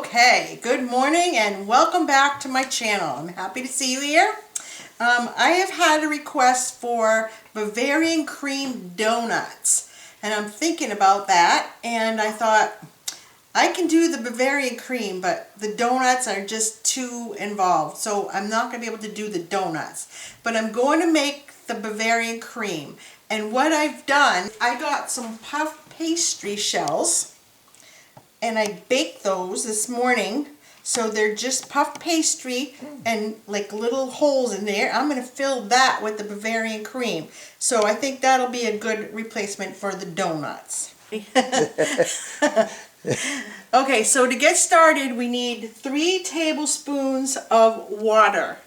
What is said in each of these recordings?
Okay, good morning and welcome back to my channel. I'm happy to see you here. I have had a request for Bavarian cream donuts, and I'm thinking about that, and I thought I can do the Bavarian cream, but the donuts are just too involved, so I'm not going to be able to do the donuts. But I'm going to make the Bavarian cream, and what I've done, I got some puff pastry shells, and I baked those this morning, so they're just puff pastry and like little holes in there. I'm going to fill that with the Bavarian cream, so I think that'll be a good replacement for the donuts. Okay, so to get started, we need 3 tablespoons of water,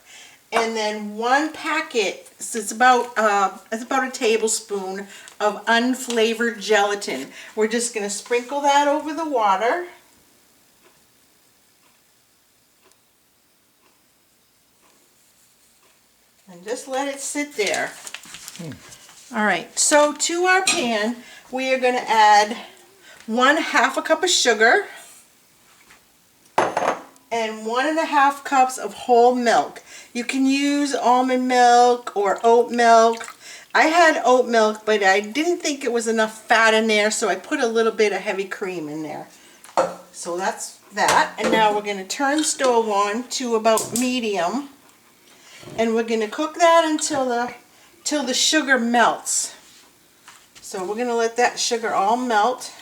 and then 1 packet. So it's about a tablespoon of unflavored gelatin. We're just going to sprinkle that over the water. And just let it sit there. Alright, so to our pan, we are going to add 1/2 cup of sugar and 1.5 cups of whole milk. You can use almond milk or oat milk. I had oat milk, but I didn't think it was enough fat in there, so I put a little bit of heavy cream in there. So that's that. And now we're going to turn the stove on to about medium, and we're going to cook that until the sugar melts. So we're going to let that sugar all melt.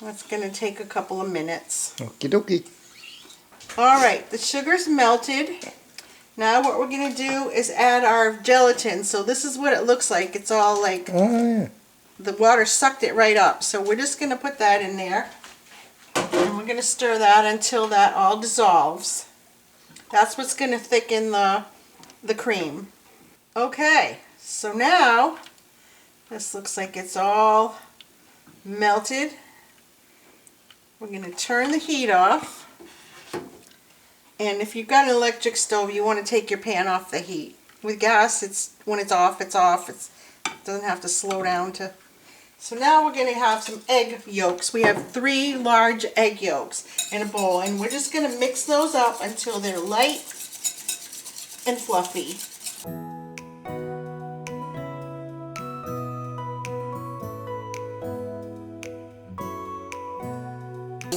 That's going to take a couple of minutes. Okie dokie. Alright, the sugar's melted. Now what we're going to do is add our gelatin. So this is what it looks like. It's all like, the water sucked it right up. So we're just going to put that in there. And we're going to stir that until that all dissolves. That's what's going to thicken the cream. Okay, so now this looks like it's all melted. We're going to turn the heat off. And if you've got an electric stove, you want to take your pan off the heat. With gas, when it's off, it's off. It doesn't have to slow down to. So now we're going to have some egg yolks. We have 3 large egg yolks in a bowl, and we're just going to mix those up until they're light and fluffy.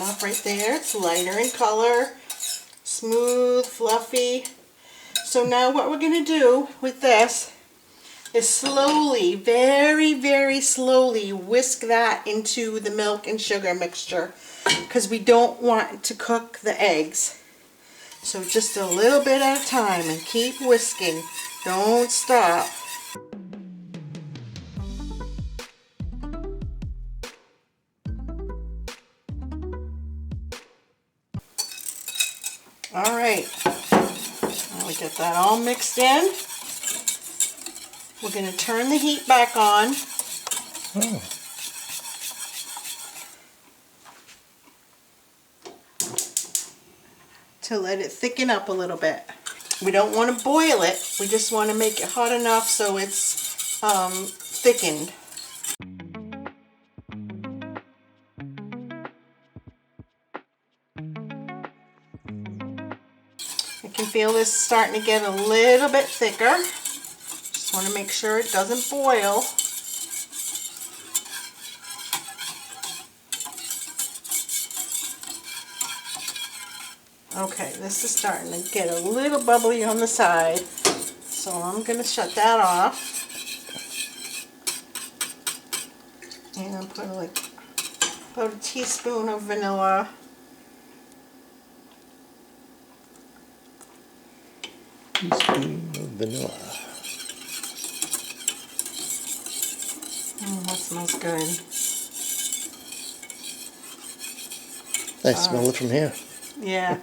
Up right there, it's lighter in color, smooth, fluffy. So now what we're going to do with this is slowly, very, very slowly whisk that into the milk and sugar mixture, because we don't want to cook the eggs. So just a little bit at a time and keep whisking. Don't stop. Alright, now we get that all mixed in. We're going to turn the heat back on. To let it thicken up a little bit. We don't want to boil it, we just want to make it hot enough so it's thickened. I can feel this starting to get a little bit thicker. Just want to make sure it doesn't boil. Okay, this is starting to get a little bubbly on the side, so I'm going to shut that off. And I'll put like about a teaspoon of vanilla. Teaspoon of vanilla. That smells good. I smell it from here. Yeah,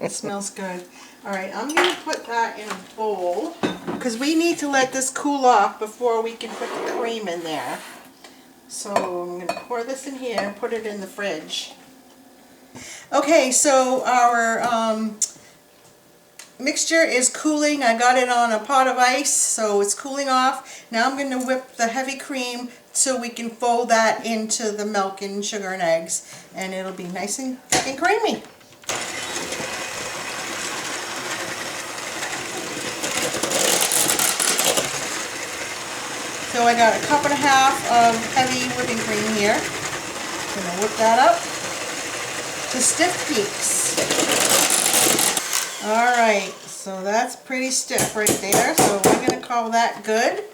it smells good. Alright, I'm going to put that in a bowl, because we need to let this cool off before we can put the cream in there. So I'm going to pour this in here and put it in the fridge. Okay, so our mixture is cooling. I got it on a pot of ice, so it's cooling off. Now I'm going to whip the heavy cream so we can fold that into the milk and sugar and eggs, and it'll be nice and thick and creamy. So I got a cup and a half of heavy whipping cream here. I'm going to whip that up to stiff peaks. Alright, so that's pretty stiff right there, so we're going to call that good.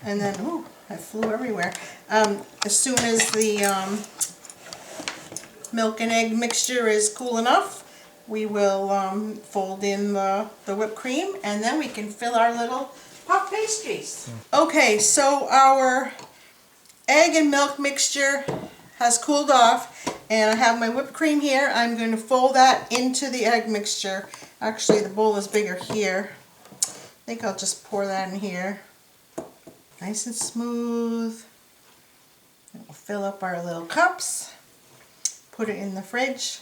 And then, ooh, that flew everywhere. As soon as the milk and egg mixture is cool enough, we will fold in the whipped cream, and then we can fill our little puff pastries. Okay, so our egg and milk mixture has cooled off, and I have my whipped cream here. I'm going to fold that into the egg mixture. Actually, the bowl is bigger here. I think I'll just pour that in here. Nice and smooth. And we'll fill up our little cups. Put it in the fridge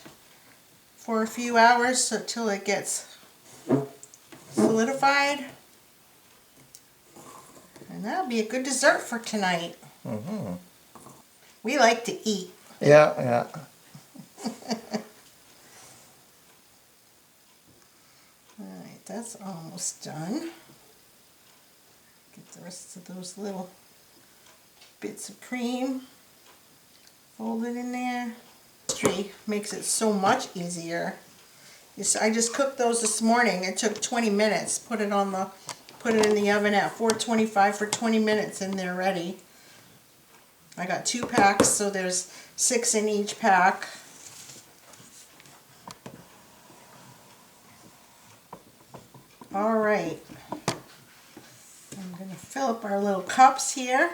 for a few hours until it gets solidified. And that'll be a good dessert for tonight. Mm-hmm. We like to eat. Yeah. Alright, that's almost done. Get the rest of those little bits of cream folded in there. Pastry makes it so much easier. I just cooked those this morning. It took 20 minutes. Put it in the oven at 425 for 20 minutes and they're ready. I got 2 packs, so there's 6 in each pack. Alright. I'm going to fill up our little cups here.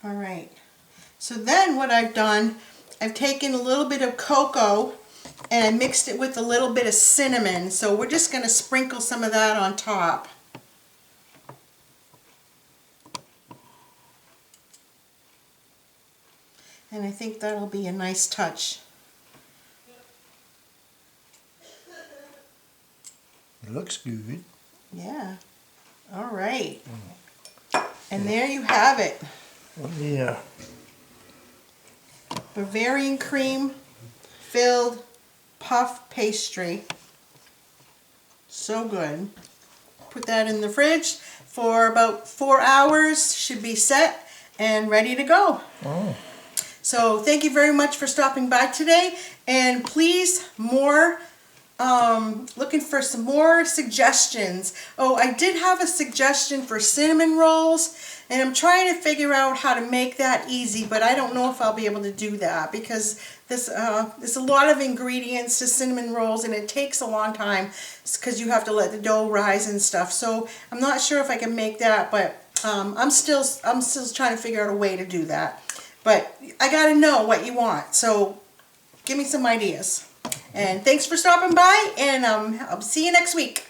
Alright, so then what I've done, I've taken a little bit of cocoa and I mixed it with a little bit of cinnamon. So we're just going to sprinkle some of that on top. And I think that'll be a nice touch. It looks good. Yeah. Alright. And there you have it. Oh, yeah. Bavarian cream filled puff pastry. So good. Put that in the fridge for about 4 hours. Should be set and ready to go. Oh. So thank you very much for stopping by today, and please looking for some more suggestions. Oh, I did have a suggestion for cinnamon rolls, and I'm trying to figure out how to make that easy, but I don't know if I'll be able to do that because there's a lot of ingredients to cinnamon rolls, and it takes a long time because you have to let the dough rise and stuff. So I'm not sure if I can make that, but I'm still trying to figure out a way to do that. But I gotta know what you want, so give me some ideas. And thanks for stopping by, and I'll see you next week.